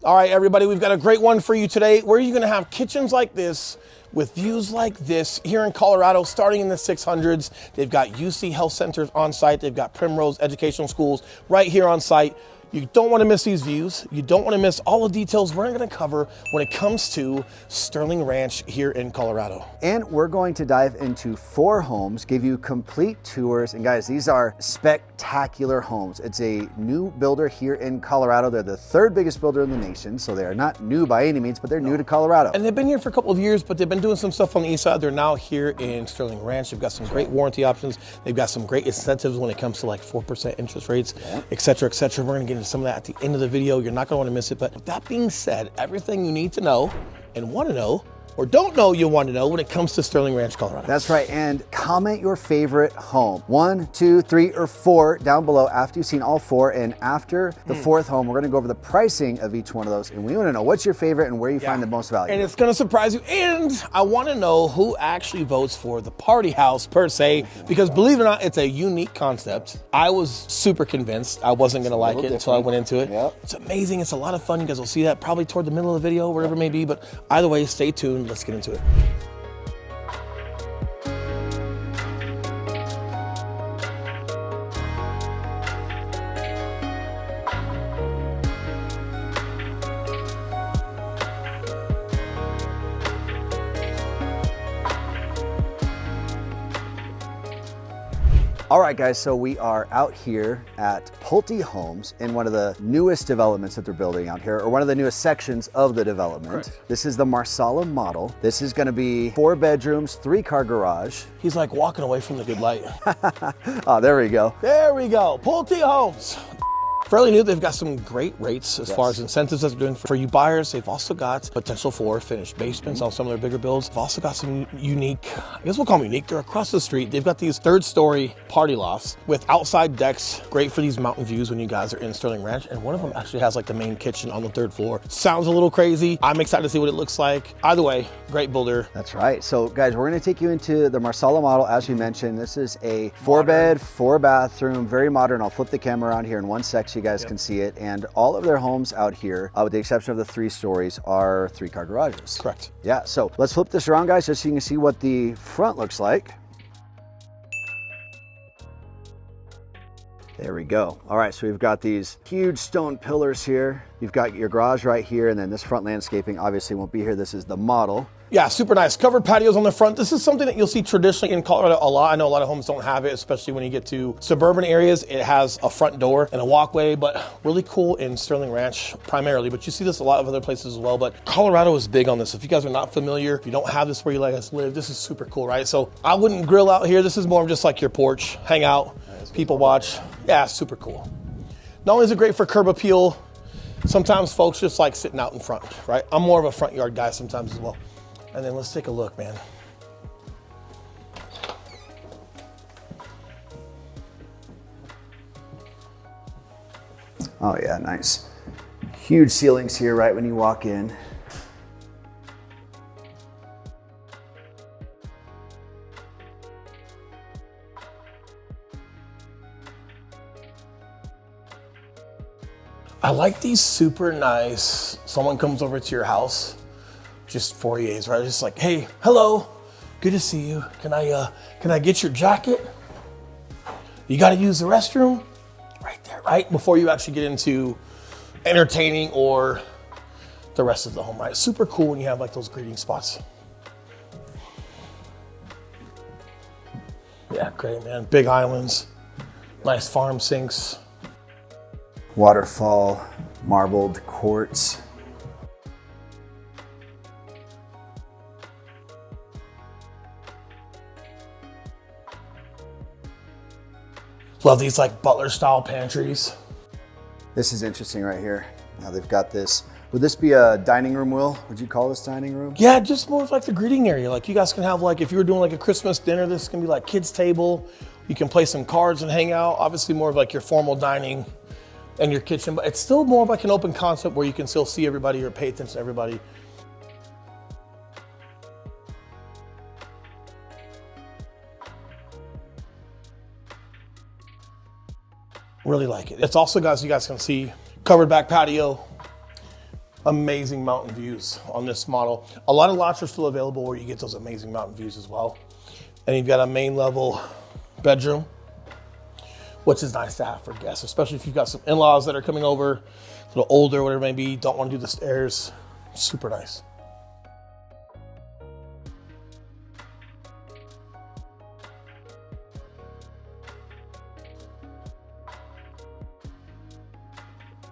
All right, everybody, we've got a great one for you today. Where you're gonna have kitchens like this with views like this here in Colorado, starting in the 600s. They've got UC health centers on site. They've got Primrose educational schools right here on site. You don't want to miss these views. You don't want to miss all the details we're going to cover when it comes to Sterling Ranch here in Colorado. And we're going to dive into 4 homes, give you complete tours. And guys, these are spectacular homes. It's a new builder here in Colorado. They're the 3rd biggest builder in the nation. So they are not new by any means, but they're new to Colorado. And they've been here for a couple of years, but they've been doing some stuff on the east side. They're now here in Sterling Ranch. They've got some great warranty options. They've got some great incentives when it comes to like 4% interest rates, et cetera, et cetera. We're going to get into some of that at the end of the video. You're not going to want to miss it. But with that being said, everything you need to know and want to know, or don't know you want to know when it comes to Sterling Ranch, Colorado. That's right. And comment your favorite home. 1, 2, 3, or 4 down below after you've seen all 4. And after the 4th home, we're going to go over the pricing of each one of those. And we want to know what's your favorite and where you find the most value. And it's going to surprise you. And I want to know who actually votes for the party house per se, because believe it or not, it's a unique concept. I was super convinced I wasn't going to like it until I went into it. Yep. It's amazing. It's a lot of fun. You guys will see that probably toward the middle of the video, whatever it may be. But either way, stay tuned. Let's get into it. All right, guys, so we are out here at Pulte Homes in one of the newest developments that they're building out here, or one of the newest sections of the development. Correct. This is the Marsala model. This is gonna be 4 bedrooms, 3-car garage. He's like walking away from the good light. Oh, there we go. There we go. Pulte Homes. Fairly new. They've got some great rates as far as incentives that they're doing for you buyers. They've also got potential for finished basements on some of their bigger builds. They've also got some unique, I guess we'll call them unique. They're across the street. They've got these 3rd-story party lofts with outside decks. Great for these mountain views when you guys are in Sterling Ranch. And one of them actually has like the main kitchen on the 3rd floor. Sounds a little crazy. I'm excited to see what it looks like. Either way, great builder. That's right. So guys, we're gonna take you into the Marsala model. As we mentioned, this is a 4-bed, 4-bathroom, very modern. I'll flip the camera around here in one sec so you guys can see it. And all of their homes out here, with the exception of the 3 stories, are 3-car garages. Correct. Yeah, so let's flip this around, guys, just so you can see what the front looks like. There we go. All right, so we've got these huge stone pillars here. You've got your garage right here, and then this front landscaping obviously won't be here. This is the model. Yeah, super nice. Covered patios on the front. This is something that you'll see traditionally in Colorado a lot. I know a lot of homes don't have it, especially when you get to suburban areas. It has a front door and a walkway, but really cool in Sterling Ranch primarily. But you see this a lot of other places as well. But Colorado is big on this. If you guys are not familiar, if you don't have this where you guys live, this is super cool, right? So I wouldn't grill out here. This is more of just like your porch, hang out, people watch. Yeah, super cool. Not only is it great for curb appeal, sometimes folks just like sitting out in front, right? I'm more of a front yard guy sometimes as well. And then let's take a look, man. Oh yeah, nice. Huge ceilings here right when you walk in. I like these super nice, someone comes over to your house, just foyers, right? Just like, hey, hello, good to see you. Can I get your jacket? You got to use the restroom? Right there, right? Before you actually get into entertaining or the rest of the home, right? Super cool when you have like those greeting spots. Yeah, great, man. Big islands, nice farm sinks. Waterfall, marbled quartz. Love these like butler style pantries. This is interesting right here. Now they've got this. Would this be a dining room, Will? Would you call this dining room? Yeah, just more of like the greeting area. Like you guys can have like, if you were doing like a Christmas dinner, this is gonna be like kids table. You can play some cards and hang out. Obviously more of like your formal dining and your kitchen, but it's still more of like an open concept where you can still see everybody or pay attention to everybody. Really like it. It's also, guys, you guys can see covered back patio. amazing mountain views on this model. A lot of lots are still available where you get those amazing mountain views as well. And you've got a main level bedroom, which is nice to have for guests, especially if you've got some in-laws that are coming over, a little older, whatever it may be, don't want to do the stairs. Super nice.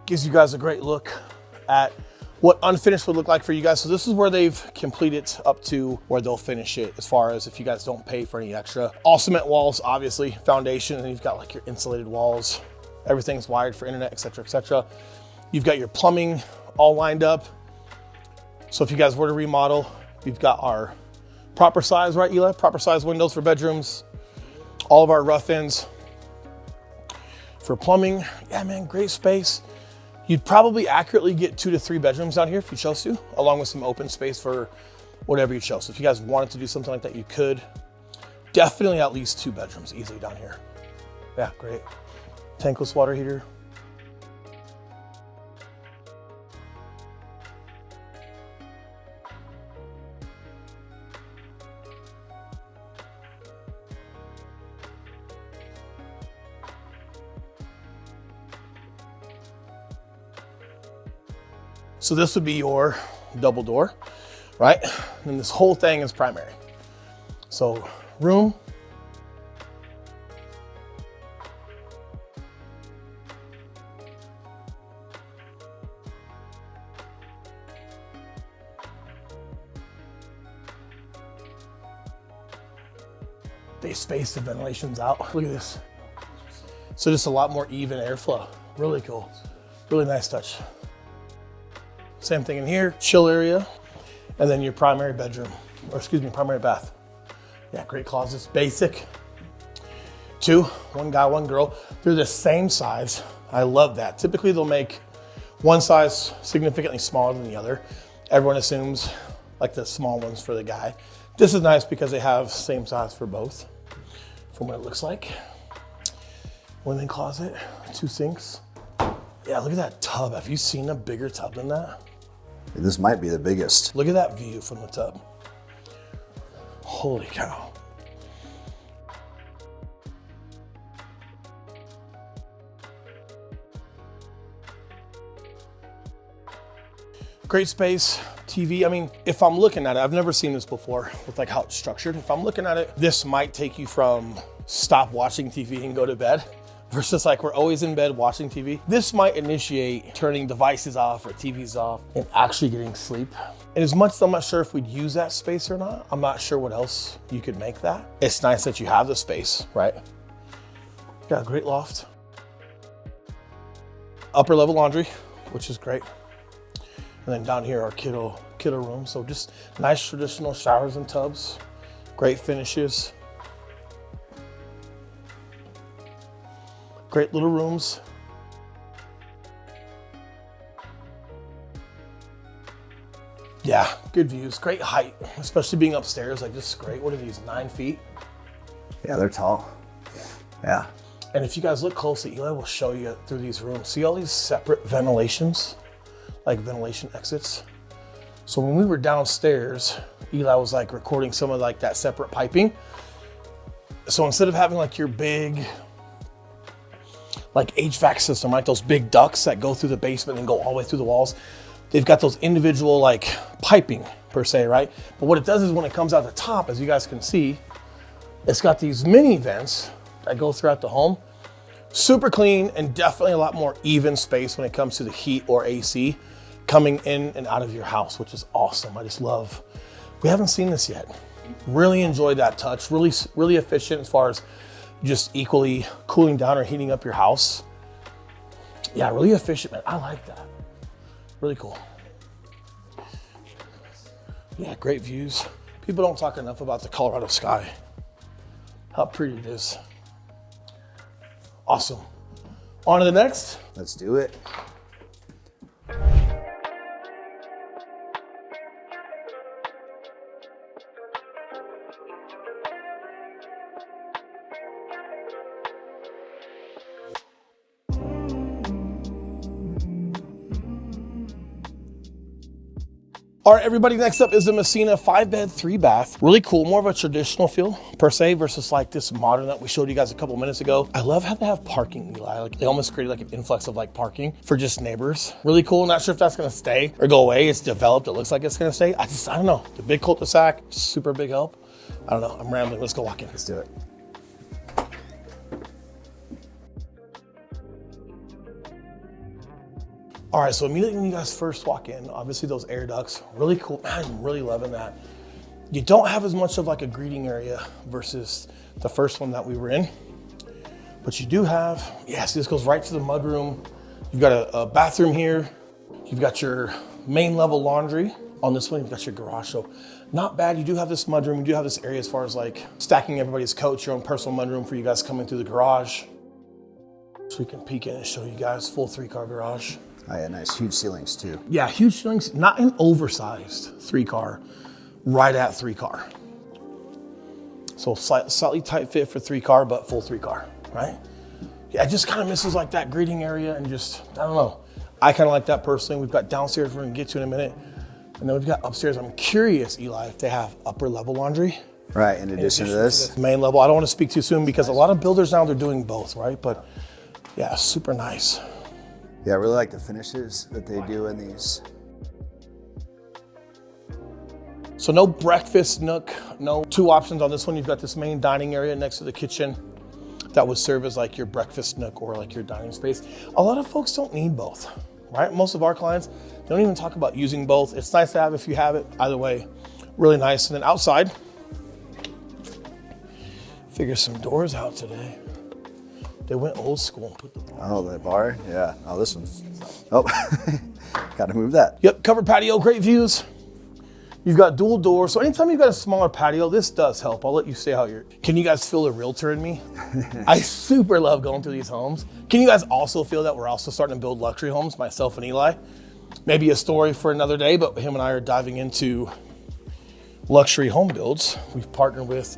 Gives you guys a great look at what unfinished would look like for you guys. So this is where they've completed up to where they'll finish it, as far as if you guys don't pay for any extra. All cement walls, obviously, foundation, and you've got like your insulated walls. Everything's wired for internet, et cetera, et cetera. You've got your plumbing all lined up. So if you guys were to remodel, you've got our proper size, right, Eli? Proper size windows for bedrooms. All of our rough ends for plumbing. Yeah, man, great space. You'd probably accurately get 2 to 3 bedrooms out here if you chose to, along with some open space for whatever you chose. So if you guys wanted to do something like that, you could. Definitely at least 2 bedrooms easily down here. Yeah, great. Tankless water heater. So this would be your double door, right? And this whole thing is primary. So room. They space the ventilations out. Look at this. So just a lot more even airflow. Really cool. Really nice touch. Same thing in here, chill area, and then your primary bedroom, or excuse me, primary bath. Yeah, great closets, basic. 2, one guy, one girl. They're the same size. I love that. Typically they'll make one size significantly smaller than the other. Everyone assumes like the small ones for the guy. This is nice because they have same size for both, from what it looks like. Linen closet, 2 sinks. Yeah, look at that tub. Have you seen a bigger tub than that? This might be the biggest. Look at that view from the tub. Holy cow. Great space, TV. I mean, if I'm looking at it, I've never seen this before with like how it's structured. If I'm looking at it, this might take you from stop watching TV and go to bed versus like we're always in bed watching TV. This might initiate turning devices off or TVs off and actually getting sleep. And as much as I'm not sure if we'd use that space or not, I'm not sure what else you could make that. It's nice that you have the space, right? Got a great loft. Upper level laundry, which is great. And then down here, our kiddo room. So just nice traditional showers and tubs, great finishes. Great little rooms. Yeah, good views, great height, especially being upstairs, like this is great. What are these, 9 feet? Yeah, they're tall. Yeah. And if you guys look closely, Eli will show you through these rooms. See all these separate ventilations, like ventilation exits? So when we were downstairs, Eli was like recording some of like that separate piping. So instead of having like your big, like HVAC system, right? Those big ducts that go through the basement and go all the way through the walls. They've got those individual like piping per se, right? But what it does is when it comes out the top, as you guys can see, it's got these mini vents that go throughout the home. Super clean and definitely a lot more even space when it comes to the heat or AC coming in and out of your house, which is awesome. I just love, we haven't seen this yet. Really enjoyed that touch. Really efficient as far as just equally cooling down or heating up your house. Yeah, really efficient, man. I like that. Really cool. Yeah, great views. People don't talk enough about the Colorado sky. How pretty it is. Awesome. On to the next. Let's do it. All right, everybody, next up is the Messina 5-bed, 3-bath. Really cool, more of a traditional feel per se versus like this modern that we showed you guys a couple minutes ago. I love how they have parking, Eli. Like they almost created like an influx of like parking for just neighbors. Really cool, not sure if that's gonna stay or go away. It's developed, it looks like it's gonna stay. I don't know. The big cul-de-sac, super big help. I don't know, I'm rambling, let's go walk in. Let's do it. All right, so immediately when you guys first walk in, obviously those air ducts, really cool. Man, I'm really loving that. You don't have as much of like a greeting area versus the first one that we were in, but you do have, yes, this goes right to the mudroom. You've got a bathroom here. You've got your main level laundry. On this one, you've got your garage, so not bad. You do have this mudroom. You do have this area as far as like stacking everybody's coats, your own personal mudroom for you guys coming through the garage. So we can peek in and show you guys full 3-car garage. Oh yeah, nice, huge ceilings too. Yeah, huge ceilings, not an oversized 3-car, right at 3-car. So slightly tight fit for 3-car, but full 3-car, right? Yeah, it just kind of misses like that greeting area and just, I don't know. I kind of like that personally. We've got downstairs we're gonna get to in a minute. And then we've got upstairs. I'm curious, Eli, if they have upper level laundry. Right, in addition to this. Main level. I don't want to speak too soon because a lot of builders now, they're doing both, right? But yeah, super nice. Yeah, I really like the finishes that they do in these. So no breakfast nook, no 2 options on this one. You've got this main dining area next to the kitchen that would serve as like your breakfast nook or like your dining space. A lot of folks don't need both, right? Most of our clients, they don't even talk about using both. It's nice to have if you have it. Either way, really nice. And then outside, figure some doors out today. They went old school and put the bar. Oh, the bar? Yeah. Oh, this one's, oh, gotta move that. Yep, covered patio, great views. You've got dual doors. So anytime you've got a smaller patio, this does help. I'll let you say how you're, can you guys feel the realtor in me? I super love going through these homes. Can you guys also feel that we're also starting to build luxury homes, myself and Eli? Maybe a story for another day, but him and I are diving into luxury home builds. We've partnered with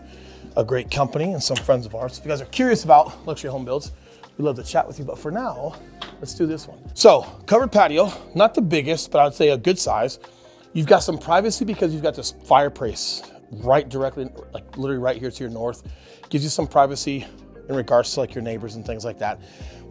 a great company and some friends of ours. If you guys are curious about luxury home builds, we'd love to chat with you. But for now, let's do this one. So covered patio, not the biggest, but I'd say a good size. You've got some privacy because you've got this fireplace right directly, like literally right here to your north. Gives you some privacy in regards to like your neighbors and things like that.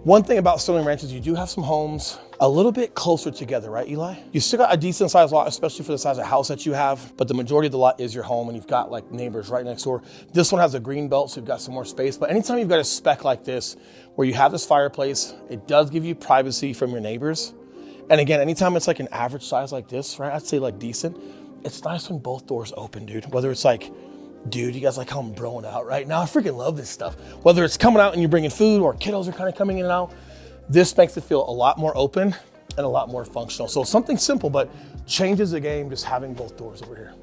One thing about Sterling Ranch is you do have some homes a little bit closer together, right, Eli? You still got a decent sized lot, especially for the size of house that you have, but the majority of the lot is your home and you've got like neighbors right next door. This one has a green belt, so you've got some more space. But anytime you've got a spec like this, where you have this fireplace, it does give you privacy from your neighbors. And again, anytime it's like an average size like this, right, I'd say like decent, it's nice when both doors open, dude. Whether it's like, dude, you guys like how I'm broing out right now? I freaking love this stuff. Whether it's coming out and you're bringing food or kiddos are kind of coming in and out, this makes it feel a lot more open and a lot more functional. So something simple, but changes the game just having both doors over here.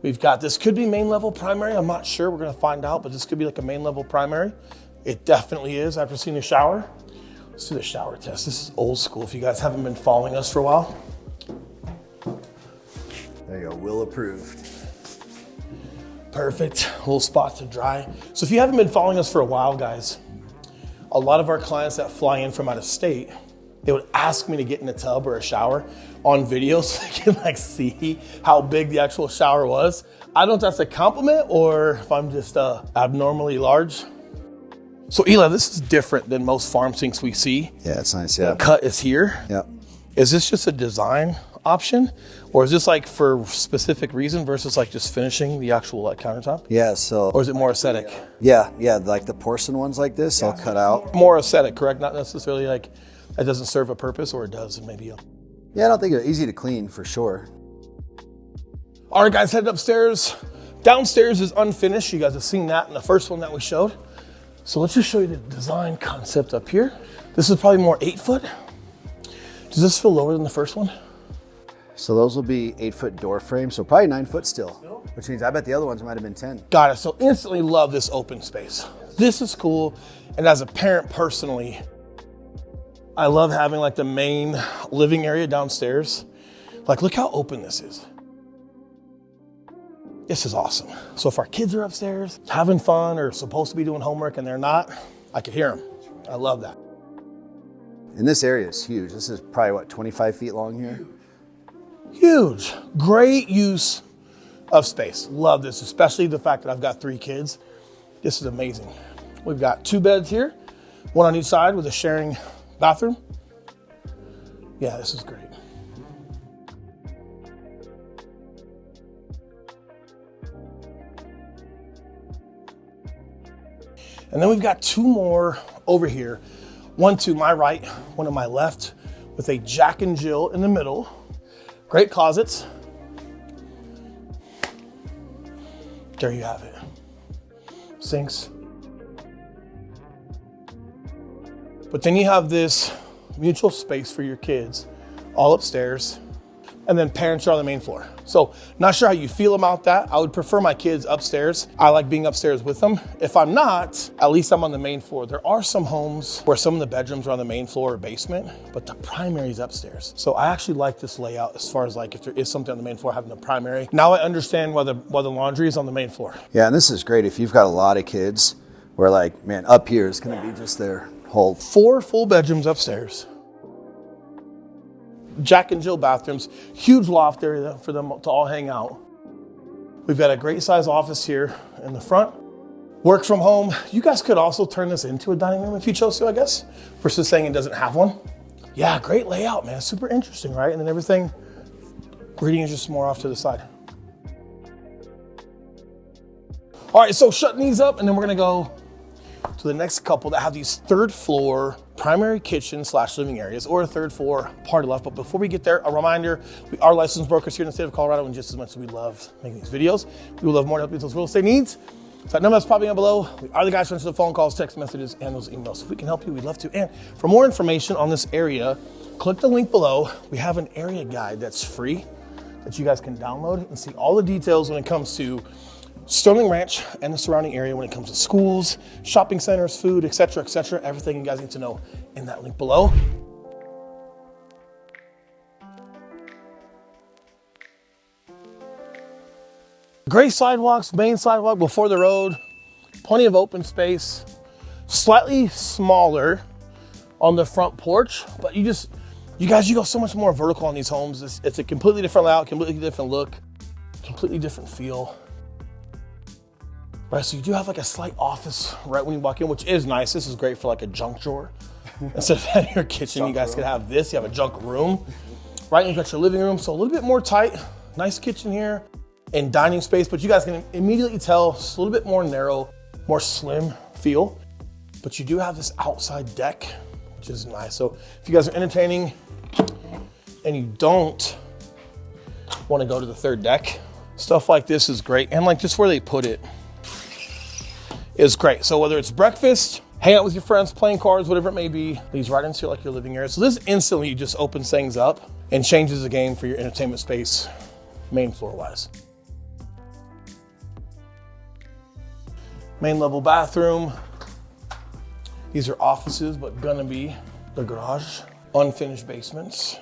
We've got, this could be main level primary. I'm not sure, we're gonna find out, but this could be like a main level primary. It definitely is after seeing the shower. Let's do the shower test. This is old school. If you guys haven't been following us for a while. There you go, Will approved. Perfect, little spot to dry. So if you haven't been following us for a while, guys, a lot of our clients that fly in from out of state, they would ask me to get in a tub or a shower on video so they can like see how big the actual shower was. I don't know if that's a compliment or if I'm just abnormally large. So Eli, this is different than most farm sinks we see. Yeah, it's nice, yeah. The cut is here. Yep. Is this just a design option or is this like for specific reason versus like just finishing the actual like countertop? Yeah, so. Or is it more aesthetic? Yeah, like the porcelain ones like this, I'll cut out. More aesthetic, correct? Not necessarily like it doesn't serve a purpose, or it does, and maybe. Yeah, I don't think it's easy to clean for sure. All right, guys, headed upstairs. Downstairs is unfinished. You guys have seen that in the first one that we showed. So let's just show you the design concept up here. This is probably more 8 foot. Does this feel lower than the first one? So those will be 8-foot door frames, so probably 9 foot still, which means I bet the other ones might have been 10. Got it. So instantly love this open space. This is cool. And as a parent personally, I love having like the main living area downstairs. Like, look how open this is. This is awesome. So if our kids are upstairs having fun or supposed to be doing homework and they're not, I could hear them. I love that. And this area is huge. This is probably what, 25 feet long here? Huge, great use of space. Love this, especially the fact that I've got 3 kids. This is amazing. We've got 2 beds here, 1 on each side with a sharing bathroom. Yeah, this is great. And then we've got 2 more over here. 1 to my right, 1 to my left, with a Jack and Jill in the middle. Great closets. There you have it. Sinks. But then you have this mutual space for your kids, all upstairs. And then parents are on the main floor. So not sure how you feel about that. I would prefer my kids upstairs. I like being upstairs with them. If I'm not, at least I'm on the main floor. There are some homes where some of the bedrooms are on the main floor or basement, but the primary is upstairs. So I actually like this layout as far as like if there is something on the main floor, having the primary. Now I understand why the laundry is on the main floor. Yeah, and this is great if you've got a lot of kids where like, man, up here is gonna be just their whole. 4 full bedrooms upstairs. Jack and Jill bathrooms, huge loft area for them to all hang out. We've got a great size office here in the front. Work from home. You guys could also turn this into a dining room if you chose to, I guess, versus saying it doesn't have one. Yeah, great layout, man. Super interesting, right? And then everything, reading is just more off to the side. All right, so shutting these up, and then we're gonna go to the next couple that have these 3rd floor primary kitchen / living areas, or a 3rd floor party loft. But before we get there, a reminder, we are licensed brokers here in the state of Colorado, and just as much as we love making these videos, we would love more to help you with those real estate needs. So that number that's popping up below, we are the guys who answer the phone calls, text messages, and those emails. If we can help you, we'd love to. And for more information on this area, click the link below. We have an area guide that's free that you guys can download and see all the details when it comes to Sterling Ranch and the surrounding area, when it comes to schools, shopping centers, food, etc., everything you guys need to know in that link below. Great sidewalks, main sidewalk before the road, plenty of open space, slightly smaller on the front porch, but you go so much more vertical on these homes. It's a completely different layout, completely different look, completely different feel. Right, so you do have like a slight office right when you walk in, which is nice. This is great for like a junk drawer. Instead of having your kitchen, you guys could have this. You have a junk room, right? And you've got your living room, so a little bit more tight. Nice kitchen here and dining space, but you guys can immediately tell it's a little bit more narrow, more slim feel. But you do have this outside deck, which is nice. So if you guys are entertaining and you don't want to go to the 3rd deck, stuff like this is great. And like just where they put it is great. So whether it's breakfast, hang out with your friends, playing cards, whatever it may be, leads right into like your living area. So this instantly just opens things up and changes the game for your entertainment space, main floor wise. Main level bathroom. These are offices, but gonna be the garage. Unfinished basements.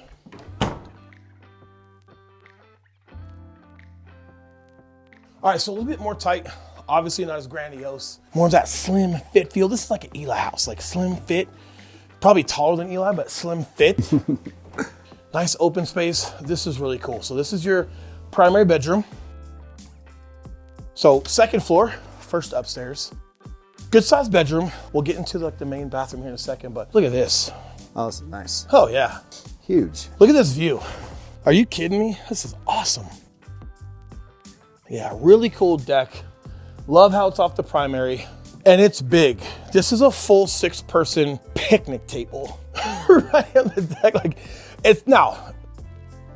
All right, so a little bit more tight. Obviously not as grandiose. More of that slim fit feel. This is like an Eli house, like slim fit. Probably taller than Eli, but slim fit. Nice open space. This is really cool. So this is your primary bedroom. So 2nd floor, 1st upstairs. Good sized bedroom. We'll get into like the main bathroom here in a second, but look at this. Oh, this is nice. Oh yeah. Huge. Look at this view. Are you kidding me? This is awesome. Yeah, really cool deck. Love how it's off the primary, and it's big. This is a full 6-person picnic table right on the deck. Like, it's now,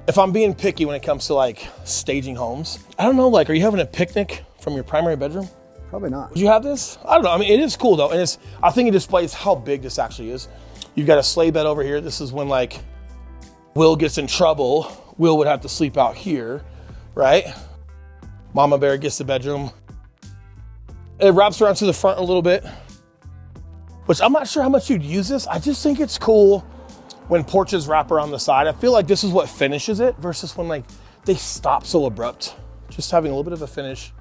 if I'm being picky when it comes to like staging homes, I don't know, like, are you having a picnic from your primary bedroom? Probably not. Would you have this? I don't know. I mean, it is cool though, and I think it displays how big this actually is. You've got a sleigh bed over here. This is when like Will gets in trouble. Will would have to sleep out here, right? Mama Bear gets the bedroom. It wraps around to the front a little bit, which I'm not sure how much you'd use this. I just think it's cool when porches wrap around the side. I feel like this is what finishes it versus when like they stop so abrupt. Just having a little bit of a finish,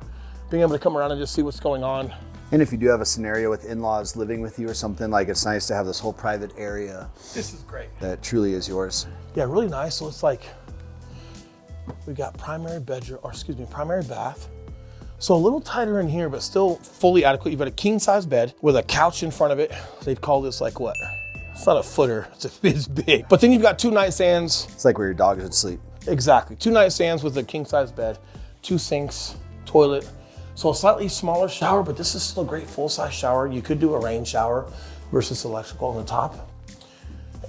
being able to come around and just see what's going on. And if you do have a scenario with in-laws living with you or something, like it's nice to have this whole private area. This is great. That truly is yours. Yeah, really nice. So it's like We've got primary bedroom, or excuse me, primary bath. So a little tighter in here, but still fully adequate. You've got a king size bed with a couch in front of it. They'd call this like what? It's not a footer, it's big. But then you've got 2 nightstands. It's like where your dog should sleep. Exactly, 2 nightstands with a king size bed, 2 sinks, toilet. So a slightly smaller shower, but this is still a great full size shower. You could do a rain shower versus electrical on the top.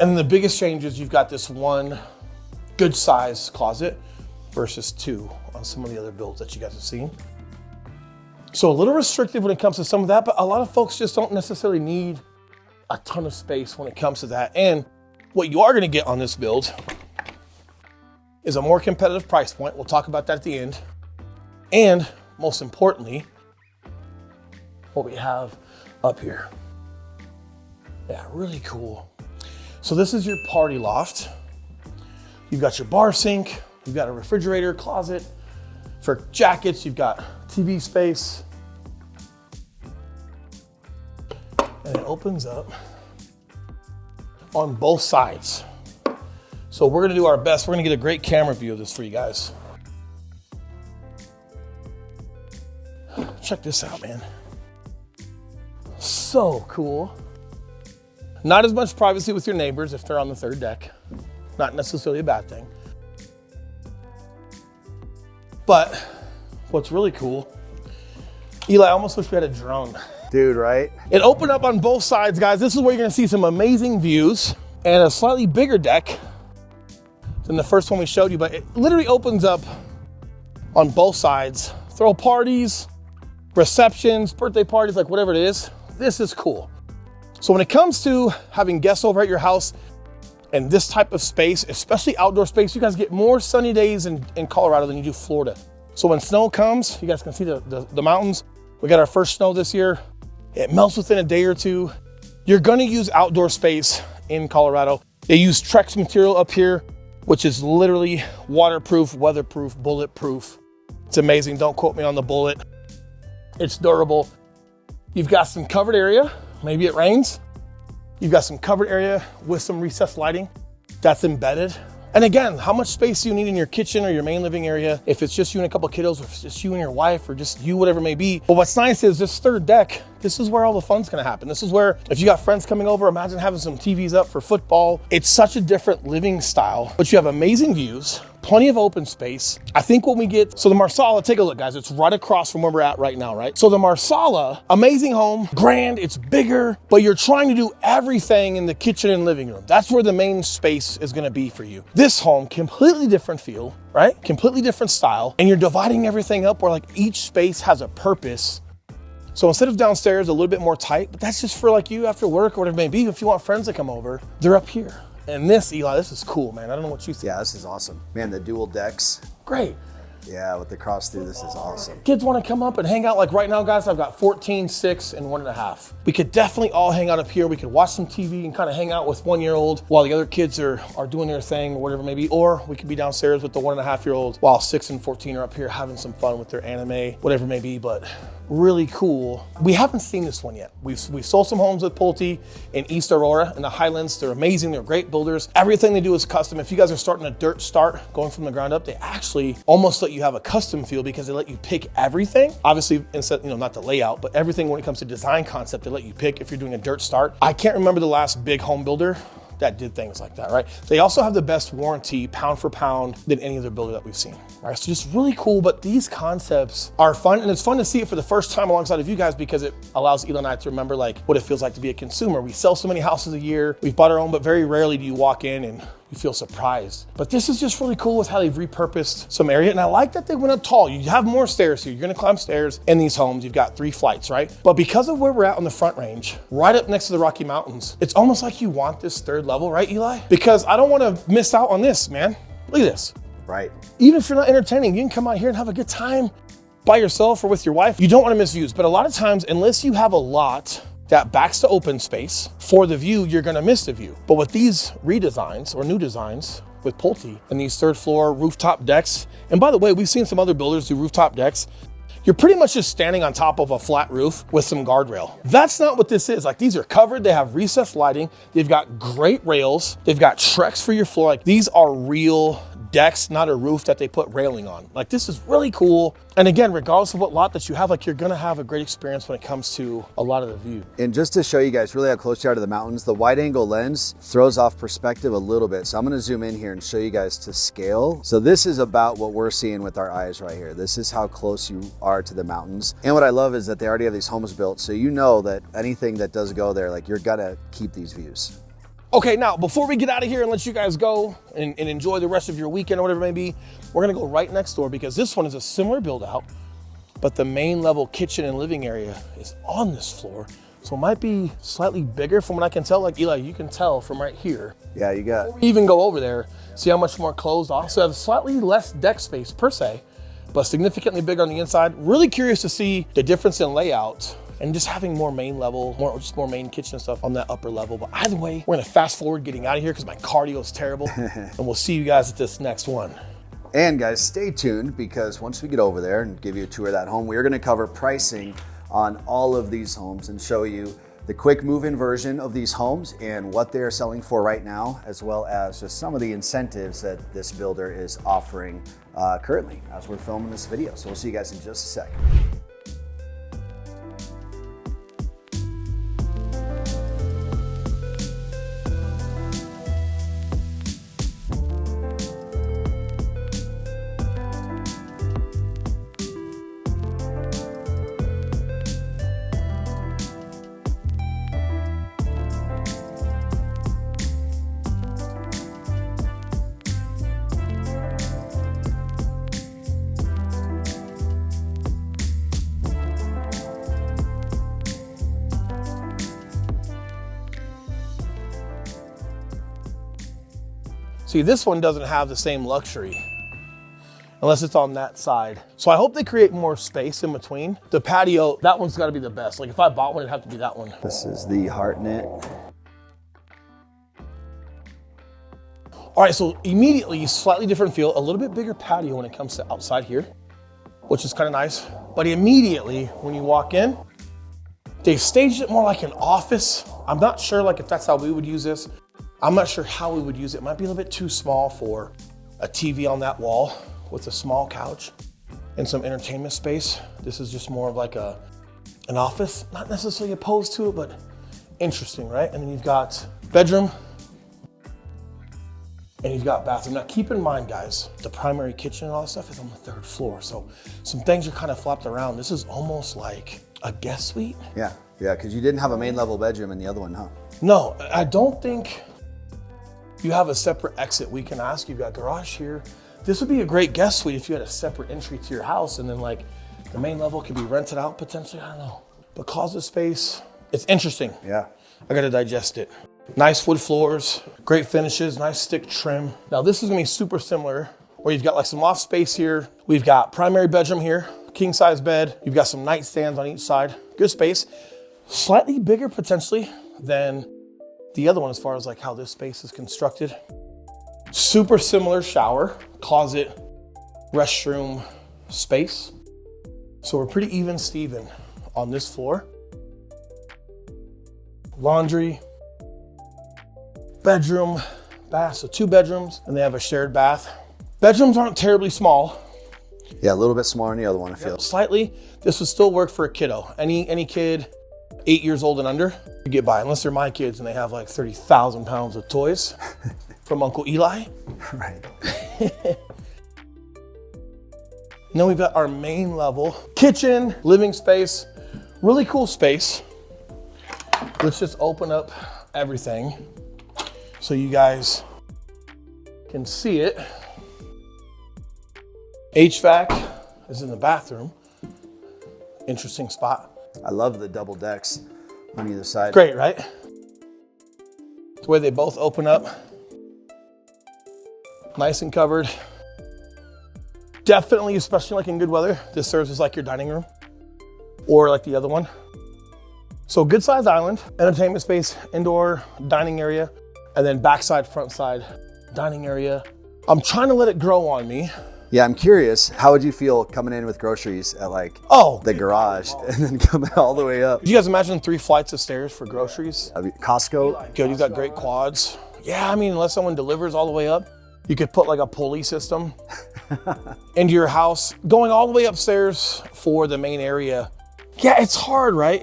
And then the biggest change is you've got this 1 good size closet versus 2 on some of the other builds that you guys have seen. So a little restrictive when it comes to some of that, but a lot of folks just don't necessarily need a ton of space when it comes to that. And what you are gonna get on this build is a more competitive price point. We'll talk about that at the end. And most importantly, what we have up here. Yeah, really cool. So this is your party loft. You've got your bar sink, you've got a refrigerator, closet. For jackets, you've got TV space. And it opens up on both sides. So we're gonna do our best. We're gonna get a great camera view of this for you guys. Check this out, man. So cool. Not as much privacy with your neighbors if they're on the 3rd deck. Not necessarily a bad thing. But what's really cool, Eli, I almost wish we had a drone. Dude, right? It opened up on both sides, guys. This is where you're gonna see some amazing views and a slightly bigger deck than the first one we showed you, but it literally opens up on both sides. Throw parties, receptions, birthday parties, like whatever it is. This is cool. So when it comes to having guests over at your house and this type of space, especially outdoor space, you guys get more sunny days in Colorado than you do Florida. So when snow comes, you guys can see the mountains. We got our first snow this year. It melts within a day or 2. You're gonna use outdoor space in Colorado. They use Trex material up here, which is literally waterproof, weatherproof, bulletproof. It's amazing, don't quote me on the bullet. It's durable. You've got some covered area, maybe it rains. You've got some covered area with some recessed lighting that's embedded. And again, how much space do you need in your kitchen or your main living area? If it's just you and a couple kiddos, or if it's just you and your wife, or just you, whatever it may be. But what's nice is this 3rd deck, this is where all the fun's gonna happen. This is where, if you got friends coming over, imagine having some TVs up for football. It's such a different living style, but you have amazing views, plenty of open space. I think when we get, so the Marsala, take a look, guys. It's right across from where we're at right now, right? So the Marsala, amazing home, grand, it's bigger, but you're trying to do everything in the kitchen and living room. That's where the main space is gonna be for you. This home, completely different feel, right? Completely different style. And you're dividing everything up where like each space has a purpose. So instead of downstairs, a little bit more tight, but that's just for like you after work or whatever it may be. If you want friends to come over, they're up here. And this, Eli, this is cool, man. I don't know what you think. Yeah, this is awesome. Man, the dual decks. Great. Yeah, with the cross through, this is awesome. Kids want to come up and hang out. Like right now, guys, I've got 14, 6, and 1.5. We could definitely all hang out up here. We could watch some TV and kind of hang out with 1-year-old while the other kids are doing their thing or whatever it may be. Or we could be downstairs with the 1.5-year-old while 6 and 14 are up here having some fun with their anime, whatever it may be. But really cool. We haven't seen this one yet. We've sold some homes with Pulte in East Aurora in the Highlands. They're amazing. They're great builders. Everything they do is custom. If you guys are starting a dirt start, going from the ground up, they actually almost let you have a custom feel because they let you pick everything. Obviously, instead, not the layout, but everything when it comes to design concept, they let you pick if you're doing a dirt start. I can't remember the last big home builder that did things like that, right? They also have the best warranty pound for pound than any other builder that we've seen, right? So just really cool, but these concepts are fun, and it's fun to see it for the first time alongside of you guys because it allows Ela and I to remember like what it feels like to be a consumer. We sell so many houses a year, we've bought our own, but very rarely do you walk in and you feel surprised. But this is just really cool with how they've repurposed some area. And I like that they went up tall. You have more stairs here. You're gonna climb stairs in these homes. You've got 3 flights, right? But because of where we're at on the front range, right up next to the Rocky Mountains, it's almost like you want this 3rd level, right, Eli? Because I don't wanna miss out on this, man. Look at this. Right. Even if you're not entertaining, you can come out here and have a good time by yourself or with your wife. You don't wanna miss views. But a lot of times, unless you have a lot that backs to open space for the view, you're gonna miss the view. But with these redesigns or new designs with Pulte and these 3rd floor rooftop decks, and by the way, we've seen some other builders do rooftop decks, you're pretty much just standing on top of a flat roof with some guardrail. That's not what this is. Like, these are covered, they have recessed lighting, they've got great rails, they've got Trex for your floor. Like, these are real decks, not a roof that they put railing on. Like, this is really cool. And again, regardless of what lot that you have, like, you're gonna have a great experience when it comes to a lot of the view. And just to show you guys really how close you are to the mountains, the wide angle lens throws off perspective a little bit. So I'm gonna zoom in here and show you guys to scale. So this is about what we're seeing with our eyes right here. This is how close you are to the mountains. And what I love is that they already have these homes built. So you know that anything that does go there, like, you're gonna keep these views. Okay, now before we get out of here and let you guys go and enjoy the rest of your weekend or whatever it may be, we're gonna go right next door because this one is a similar build out, but the main level kitchen and living area is on this floor. So it might be slightly bigger from what I can tell. Like, Eli, you can tell from right here. Yeah, you got. Before we even go over there, see how much more closed off. So I have slightly less deck space per se, but significantly bigger on the inside. Really curious to see the difference in layout and just having more main level, more main kitchen stuff on that upper level. But either way, we're gonna fast forward getting out of here because my cardio is terrible. And we'll see you guys at this next one. And guys, stay tuned because once we get over there and give you a tour of that home, we're gonna cover pricing on all of these homes and show you the quick move-in version of these homes and what they're selling for right now, as well as just some of the incentives that this builder is offering currently as we're filming this video. So we'll see you guys in just a second. See, this one doesn't have the same luxury unless it's on that side. So I hope they create more space in between. The patio, that one's gotta be the best. Like, if I bought one, it'd have to be that one. This is the Hartnett. All right, so immediately, slightly different feel, a little bit bigger patio when it comes to outside here, which is kind of nice. But immediately, when you walk in, they've staged it more like an office. I'm not sure like if that's how we would use this. I'm not sure how we would use it. It might be a little bit too small for a TV on that wall with a small couch and some entertainment space. This is just more of like an office, not necessarily opposed to it, but interesting, right? And then you've got bedroom and you've got bathroom. Now keep in mind, guys, the primary kitchen and all that stuff is on the 3rd floor. So some things are kind of flopped around. This is almost like a guest suite. Yeah, because you didn't have a main level bedroom in the other one, huh? No, I don't think you have a separate exit. We can ask, you've got garage here. This would be a great guest suite if you had a separate entry to your house and then like the main level could be rented out potentially, I don't know. But closet space, it's interesting. Yeah. I gotta digest it. Nice wood floors, great finishes, nice stick trim. Now this is gonna be super similar where you've got like some loft space here. We've got primary bedroom here, king size bed. You've got some nightstands on each side, good space. Slightly bigger potentially than the other one as far as like how this space is constructed. Super similar shower, closet, restroom space. So we're pretty even Steven on this floor. Laundry, bedroom, bath, so 2 bedrooms and they have a shared bath. Bedrooms aren't terribly small. Yeah, a little bit smaller than the other one, I feel. Slightly, this would still work for a kiddo. Any kid 8 years old and under, you get by, unless they're my kids and they have like 30,000 pounds of toys from Uncle Eli. Right. And then we've got our main level kitchen, living space, really cool space. Let's just open up everything so you guys can see it. HVAC is in the bathroom. Interesting spot. I love the double decks on either side. Great, right? The way they both open up. Nice and covered. Definitely, especially like in good weather, this serves as like your dining room or like the other one. So good size island, entertainment space, indoor dining area, and then backside, front side dining area. I'm trying to let it grow on me. Yeah, I'm curious, how would you feel coming in with groceries at like the garage and then coming all the way up? Could you guys imagine 3 flights of stairs for groceries? I mean, Costco. Good, you've got great quads. Yeah, I mean, unless someone delivers all the way up. You could put like a pulley system into your house, going all the way upstairs for the main area. Yeah, it's hard, right?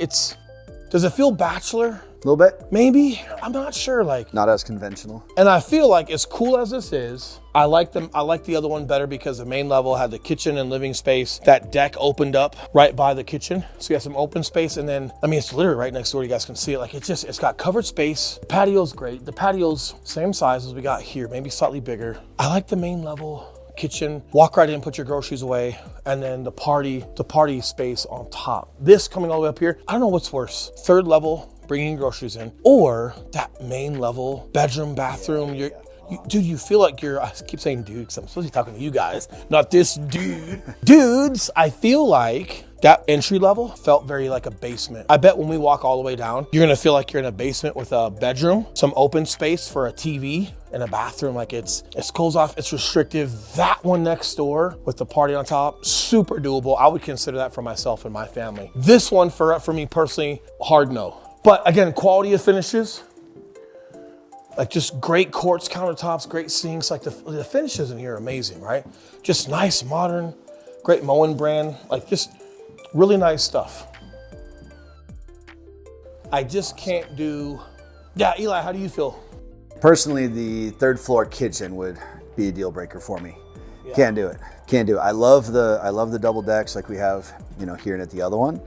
Does it feel bachelor? A little bit. Maybe, I'm not sure. Like, not as conventional. And I feel like as cool as this is, I like the other one better because the main level had the kitchen and living space. That deck opened up right by the kitchen. So you got some open space, and then, I mean, it's literally right next door. You guys can see it. Like, it's got covered space. The patio's great. The patio's same size as we got here, maybe slightly bigger. I like the main level kitchen. Walk right in, put your groceries away, and then the party space on top. This coming all the way up here, I don't know what's worse. Third level, bringing groceries in, or that main level bedroom, bathroom. Dude, you feel like I keep saying dude because I'm supposed to be talking to you guys, not this dude. Dudes, I feel like that entry level felt very like a basement. I bet when we walk all the way down, you're gonna feel like you're in a basement with a bedroom, some open space for a TV, and a bathroom. Like it's closed off, it's restrictive. That one next door with the party on top, super doable. I would consider that for myself and my family. This one for me personally, hard no. But again, quality of finishes, like just great quartz countertops, great sinks. Like the finishes in here are amazing, right? Just nice, modern, great Moen brand, like just really nice stuff. I just can't do, yeah, Eli, how do you feel? Personally, the third floor kitchen would be a deal breaker for me. Yeah. Can't do it. I love the double decks like we have, here and at the other one.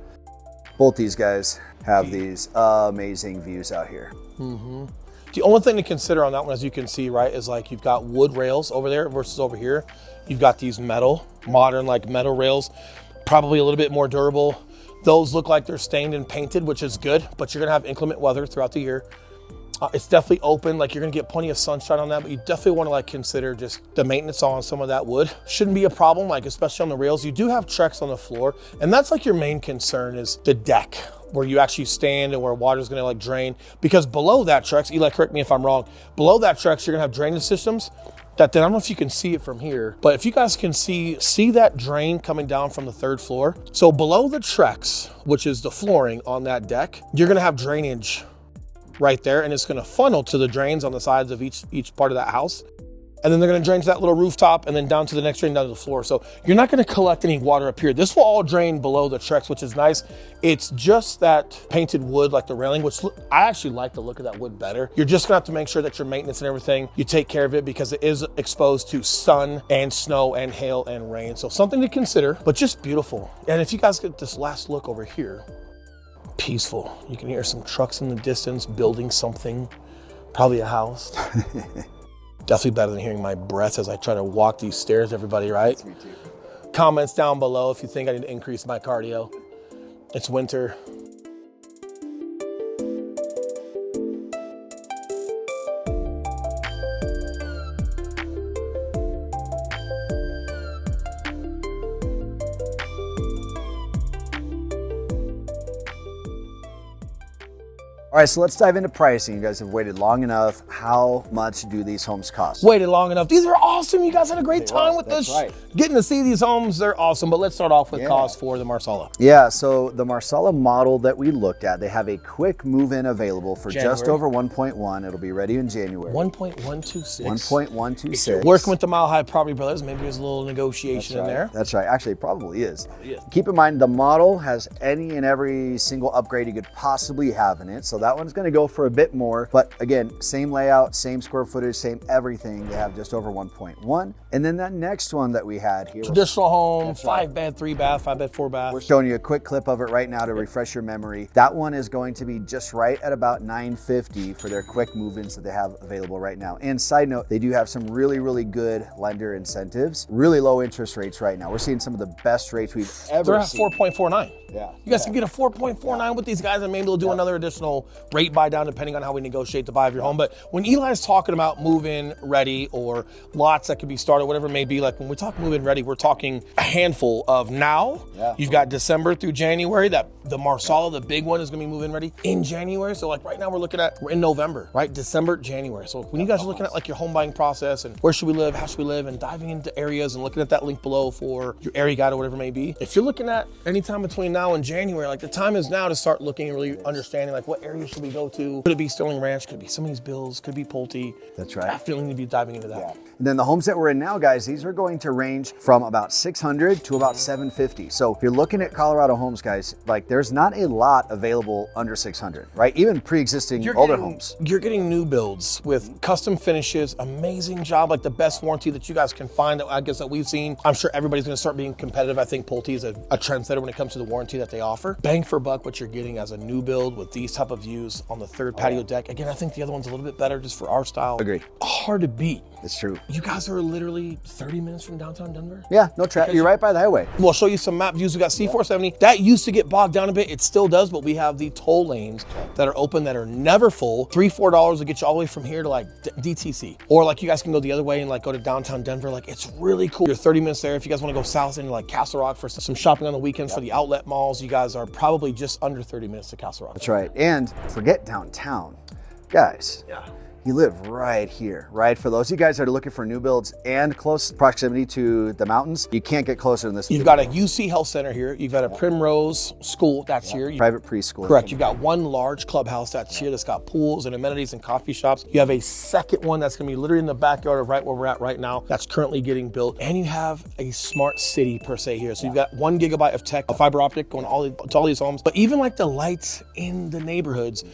Both these guys have these amazing views out here. Mm-hmm. The only thing to consider on that one, as you can see, right, is like you've got wood rails over there versus over here. You've got these modern like metal rails, probably a little bit more durable. Those look like they're stained and painted, which is good, but you're gonna have inclement weather throughout the year. It's definitely open, like you're gonna get plenty of sunshine on that, but you definitely wanna like consider just the maintenance on some of that wood. Shouldn't be a problem, like especially on the rails. You do have Trex on the floor, and that's like your main concern is the deck, where you actually stand and where water's gonna like drain. Because below that Trex, Eli, correct me if I'm wrong, below that Trex, you're gonna have drainage systems that then, I don't know if you can see it from here, but if you guys can see that drain coming down from the third floor. So below the Trex, which is the flooring on that deck, you're gonna have drainage right there, and it's gonna funnel to the drains on the sides of each part of that house. And then they're gonna drain to that little rooftop and then down to the next drain down to the floor. So you're not gonna collect any water up here. This will all drain below the Trex, which is nice. It's just that painted wood, like the railing, which I actually like the look of that wood better. You're just gonna have to make sure that your maintenance and everything, you take care of it because it is exposed to sun and snow and hail and rain. So something to consider, but just beautiful. And if you guys get this last look over here, peaceful. You can hear some trucks in the distance building something, probably a house. Definitely better than hearing my breath as I try to walk these stairs, everybody, right? Me too. Comments down below if you think I need to increase my cardio. It's winter. All right, so let's dive into pricing. You guys have waited long enough. How much do these homes cost? Waited long enough. These are awesome. You guys had a great time with That's this. right. Getting to see these homes, they're awesome. But let's start off with cost for the Marsala. Yeah, so the Marsala model that we looked at, they have a quick move-in available for just over 1.1. It'll be ready in January. 1.126. 1.126. Working with the Mile High Property Brothers, maybe there's a little negotiation in there. That's right. Actually, it probably is. Yeah. Keep in mind, the model has any and every single upgrade you could possibly have in it. So that one's going to go for a bit more. But again, same layout, same square footage, same everything. They have just over 1.1. And then that next one that we had here. Traditional home, 5-bed, 3-bath, 5-bed, 4-bath. We're showing you a quick clip of it right now to refresh your memory. That one is going to be just right at about $950 for their quick move-ins that they have available right now. And side note, they do have some really, really good lender incentives, really low interest rates right now. We're seeing some of the best rates we've ever seen. They're at 4.49. Yeah. You guys can get a 4.49 with these guys, and maybe they'll do another additional rate buy down depending on how we negotiate the buy of your home. But when Eli's talking about move-in ready or lots that could be started, whatever it may be, like when we talk move-in ready, we're talking a handful of now. Yeah. You've got December through January, that the Marsala, the big one, is gonna be move-in ready in January. So like right now we're in November, right? December, January. So when you guys are looking at like your home buying process and where should we live, how should we live, and diving into areas and looking at that link below for your area guide or whatever it may be. If you're looking at any time between now and January, like the time is now to start looking and really understanding like what area area should we go to? Could it be Sterling Ranch? Could it be some of these builds? Could it be Pulte? That's right. Definitely need to be diving into that. Yeah. And then the homes that we're in now, guys, these are going to range from about 600 to about 750. So if you're looking at Colorado homes, guys, like there's not a lot available under 600, right? Even pre-existing older homes. You're getting new builds with custom finishes, amazing job, like the best warranty that you guys can find that I guess that we've seen. I'm sure everybody's gonna start being competitive. I think Pulte is a trendsetter when it comes to the warranty that they offer. Bang for buck what you're getting as a new build with these type of views on the third patio deck. Again, I think the other one's a little bit better just for our style. Agree. Hard to beat. It's true. You guys are literally 30 minutes from downtown Denver? Yeah, no traffic. You're right by the highway. We'll show you some map views. We got C470. That used to get bogged down a bit. It still does, but we have the toll lanes that are open that are never full. $3-4 will get you all the way from here to like DTC. Or like you guys can go the other way and like go to downtown Denver. Like it's really cool. You're 30 minutes there. If you guys want to go south into like Castle Rock for some shopping on the weekends for the outlet malls, you guys are probably just under 30 minutes to Castle Rock. That's right. And forget downtown. Guys. Yeah. You live right here, right? For those of you guys that are looking for new builds and close proximity to the mountains, you can't get closer than this. You've got a UC Health Center here. You've got a Primrose School that's here. Private preschool. Correct. You've got one large clubhouse that's here that's got pools and amenities and coffee shops. You have a second one that's going to be literally in the backyard of right where we're at right now. That's currently getting built. And you have a smart city per se here. So you've got 1 gigabyte of tech, a fiber optic going to all these homes. But even like the lights in the neighborhoods,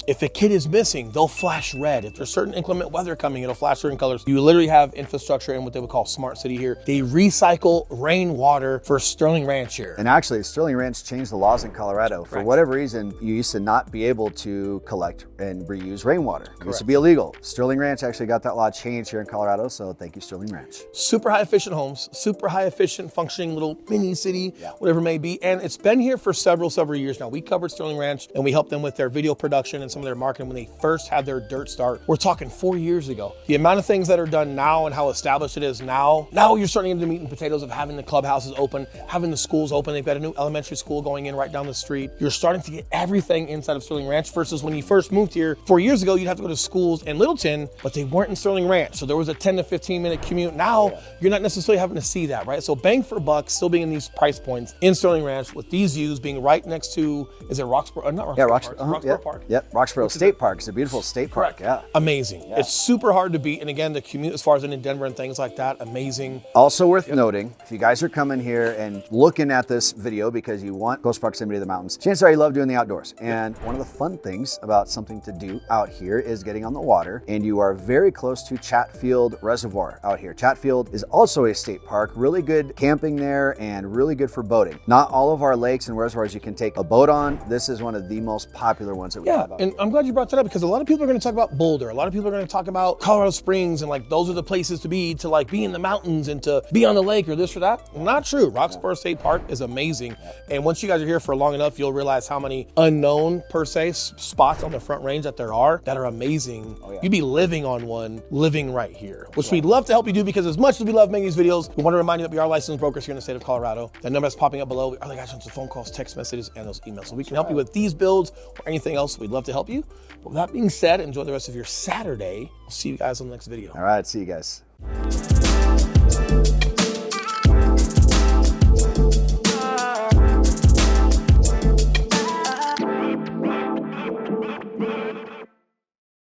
if a kid is missing, they'll flash red. If there's certain inclement weather coming, it'll flash certain colors. You literally have infrastructure in what they would call smart city here. They recycle rainwater for Sterling Ranch here. And actually, Sterling Ranch changed the laws in Colorado. For whatever reason, you used to not be able to collect and reuse rainwater. It used to be illegal. Sterling Ranch actually got that law changed here in Colorado, so thank you, Sterling Ranch. Super high efficient homes, super high efficient functioning little mini city, whatever it may be. And it's been here for several years now. We covered Sterling Ranch and we helped them with their video production and some of their marketing when they first had their dirt start. We're talking 4 years ago. The amount of things that are done now and how established it is now you're starting into the meat and potatoes of having the clubhouses open, having the schools open. They've got a new elementary school going in right down the street. You're starting to get everything inside of Sterling Ranch versus when you first moved here 4 years ago, you'd have to go to schools in Littleton, but they weren't in Sterling Ranch. So there was a 10 to 15 minute commute. Now you're not necessarily having to see that, right? So bang for buck, still being in these price points in Sterling Ranch with these views being right next to, is it Roxborough? Not Roxborough Park. Roxborough Park. Yep, Roxborough State Park. It's a beautiful state park. Yeah. Amazing. It's super hard to beat. And again, the commute as far as in Denver and things like that, amazing. Also worth noting, if you guys are coming here and looking at this video because you want close proximity to the mountains, chances are you love doing the outdoors. And one of the fun things about something to do out here is getting on the water. And you are very close to Chatfield Reservoir out here. Chatfield is also a state park, really good camping there and really good for boating. Not all of our lakes and reservoirs you can take a boat on. This is one of the most popular ones that we have out and here. I'm glad you brought that up because a lot of people are going to talk about Boulder. A lot of people are going to talk about Colorado Springs and like those are the places to be in the mountains and to be on the lake or this or that. Not true. Roxborough State Park is amazing. And once you guys are here for long enough, you'll realize how many unknown per se spots on the Front Range that there are that are amazing. You'd be living on one, living right here, which we'd love to help you do because as much as we love making these videos, we want to remind you that we are licensed brokers here in the state of Colorado. That number that's popping up below, we are the guys on the phone calls, text messages, and those emails. So we can help you with these builds or anything else. We'd love to help you. But with that being said, enjoy the rest of your Saturday. We'll see you guys on the next video. All right, see you guys.